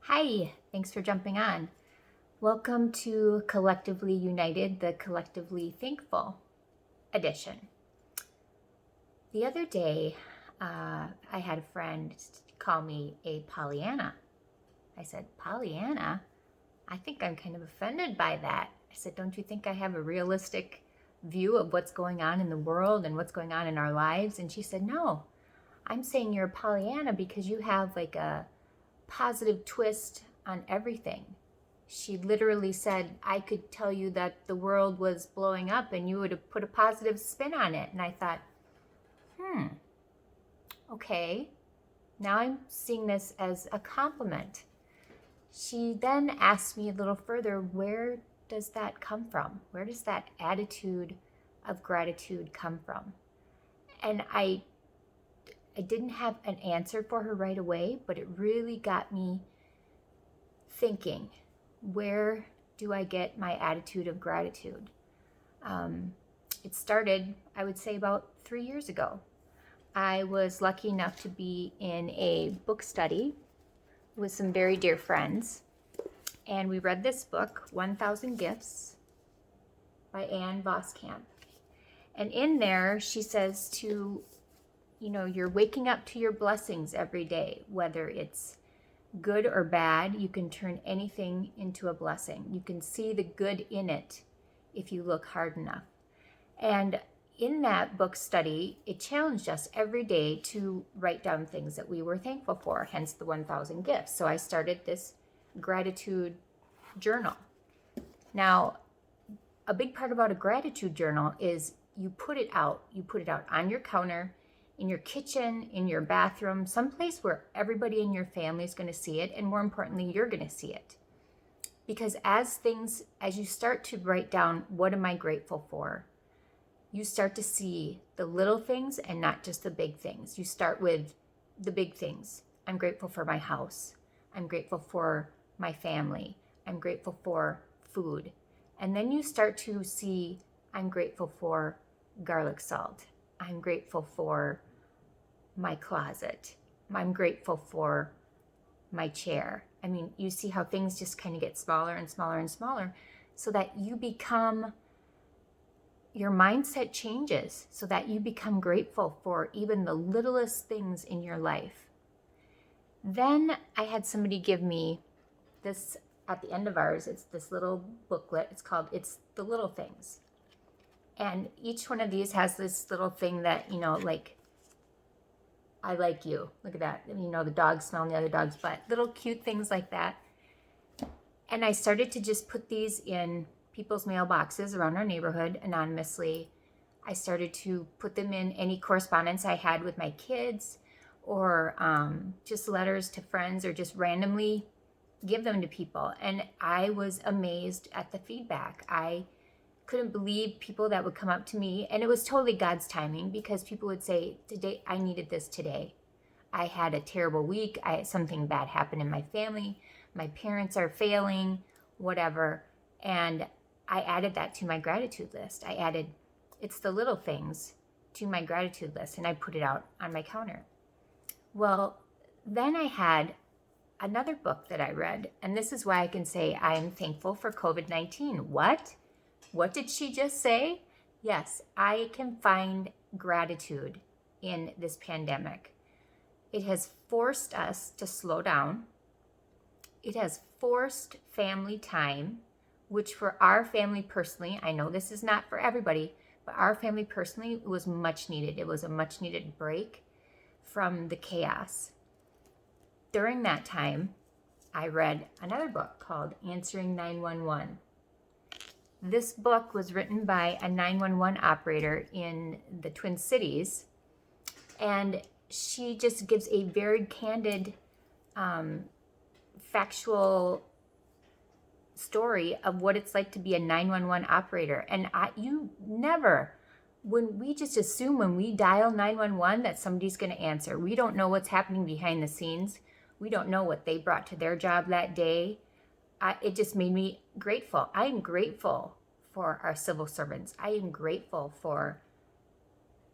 Hi, thanks for jumping on. Welcome to Collectively United, the Collectively Thankful edition. The other day, I had a friend call me a Pollyanna. I said, Pollyanna? I think I'm kind of offended by that. I said, don't you think I have a realistic view of what's going on in the world and what's going on in our lives? And she said, no, I'm saying you're a Pollyanna because you have like a positive twist on everything. She literally said, I could tell you that the world was blowing up and you would have put a positive spin on it. And I thought, okay, now I'm seeing this as a compliment. She then asked me a little further, where does that come from? Where does that attitude of gratitude come from? And I didn't have an answer for her right away, but it really got me thinking, where do I get my attitude of gratitude? It started, I would say, about 3 years ago. I was lucky enough to be in a book study with some very dear friends, and we read this book, 1,000 Gifts by Anne Voskamp. And in there, she says you're waking up to your blessings every day, whether it's good or bad. You can turn anything into a blessing. You can see the good in it if you look hard enough. And in that book study, it challenged us every day to write down things that we were thankful for, hence the 1,000 gifts. So I started this gratitude journal. Now, a big part about a gratitude journal is you put it out. You put it out on your counter, in your kitchen, in your bathroom, someplace where everybody in your family is going to see it, and more importantly, you're going to see it. Because as you start to write down, what am I grateful for? You start to see the little things and not just the big things. You start with the big things. I'm grateful for my house. I'm grateful for my family. I'm grateful for food. And then you start to see, I'm grateful for garlic salt. I'm grateful for my closet. I'm grateful for my chair. I mean, you see how things just kind of get smaller and smaller and smaller, so that your mindset changes, so that you become grateful for even the littlest things in your life. Then I had somebody give me this at the end of ours. It's this little booklet. It's called It's the Little Things. And each one of these has this little thing that, like, I like you. Look at that. The dog smelling the other dog's butt. Little cute things like that. And I started to just put these in people's mailboxes around our neighborhood anonymously. I started to put them in any correspondence I had with my kids, or just letters to friends, or just randomly give them to people. And I was amazed at the feedback. I couldn't believe people that would come up to me, and it was totally God's timing, because people would say, today, I needed this today. I had a terrible week. Something bad happened in my family. My parents are failing, whatever. And I added that to my gratitude list. I added, it's the little things, to my gratitude list, and I put it out on my counter. Well, then I had another book that I read, and this is why I can say I am thankful for COVID-19. What did she just say? Yes, I can find gratitude in this pandemic. It has forced us to slow down. It has forced family time, which for our family personally, I know this is not for everybody, but our family personally, it was much needed. It was a much needed break from the chaos. During that time, I read another book called Answering 911. This book was written by a 911 operator in the Twin Cities, and she just gives a very candid, factual story of what it's like to be a 911 operator. And we just assume when we dial 911 that somebody's going to answer. We don't know what's happening behind the scenes. We don't know what they brought to their job that day. It just made me grateful. I am grateful for our civil servants. I am grateful for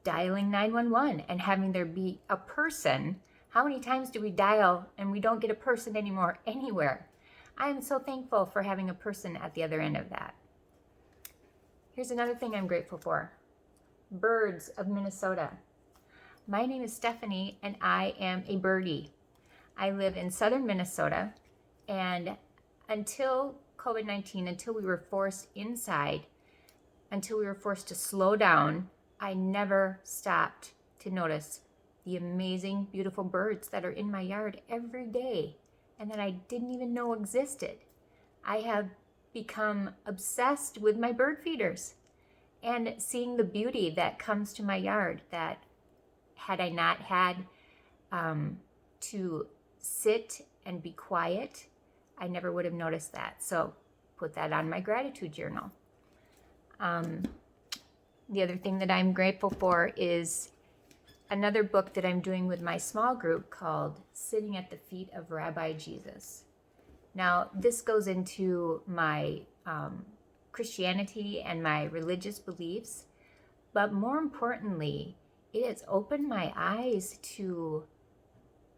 dialing 911 and having there be a person How many times do we dial and we don't get a person anymore anywhere? I am so thankful for having a person at the other end of that. Here's another thing I'm grateful for. Birds of Minnesota. My name is Stephanie and I am a birdie. I live in southern Minnesota, and until COVID-19, until we were forced inside, until we were forced to slow down, I never stopped to notice the amazing, beautiful birds that are in my yard every day and that I didn't even know existed. I have become obsessed with my bird feeders and seeing the beauty that comes to my yard that had I not had to sit and be quiet, I never would have noticed that. So put that on my gratitude journal. The other thing that I'm grateful for is another book that I'm doing with my small group called Sitting at the Feet of Rabbi Jesus. Now, this goes into my Christianity and my religious beliefs, but more importantly, it has opened my eyes to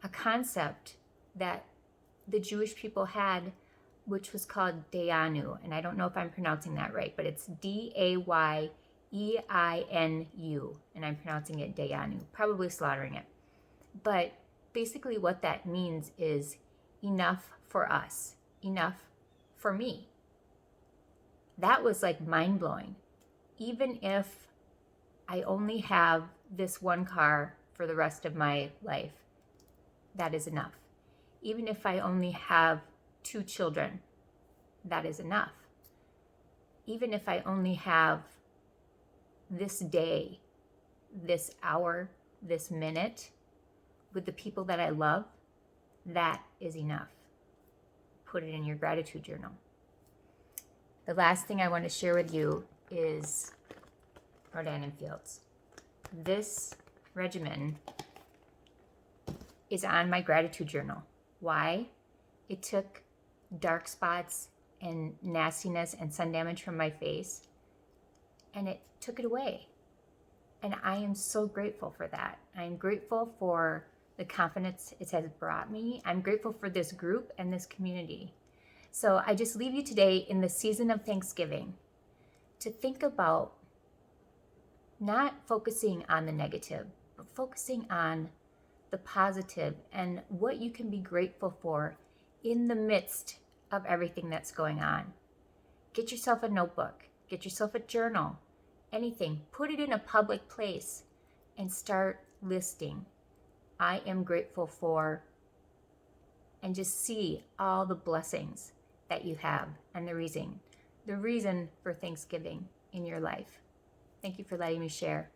a concept that the Jewish people had, which was called Dayeinu. And I don't know if I'm pronouncing that right, but it's Dayeinu, and I'm pronouncing it Dayeinu, probably slaughtering it. But basically what that means is enough for us, enough for me. That was like mind-blowing. Even if I only have this one car for the rest of my life, that is enough. Even if I only have 2 children, that is enough. Even if I only have this day, this hour, this minute with the people that I love, that is enough. Put it in your gratitude journal. The last thing I want to share with you is Rodan and Fields. This regimen is on my gratitude journal. Why? It took dark spots and nastiness and sun damage from my face, and it took it away. And I am so grateful for that. I'm grateful for the confidence it has brought me. I'm grateful for this group and this community. So I just leave you today in the season of Thanksgiving to think about not focusing on the negative, but focusing on the positive and what you can be grateful for in the midst of everything that's going on. Get yourself a notebook, get yourself a journal, anything. Put it in a public place and start listing. I am grateful for, and just see all the blessings that you have and the reason for Thanksgiving in your life. Thank you for letting me share.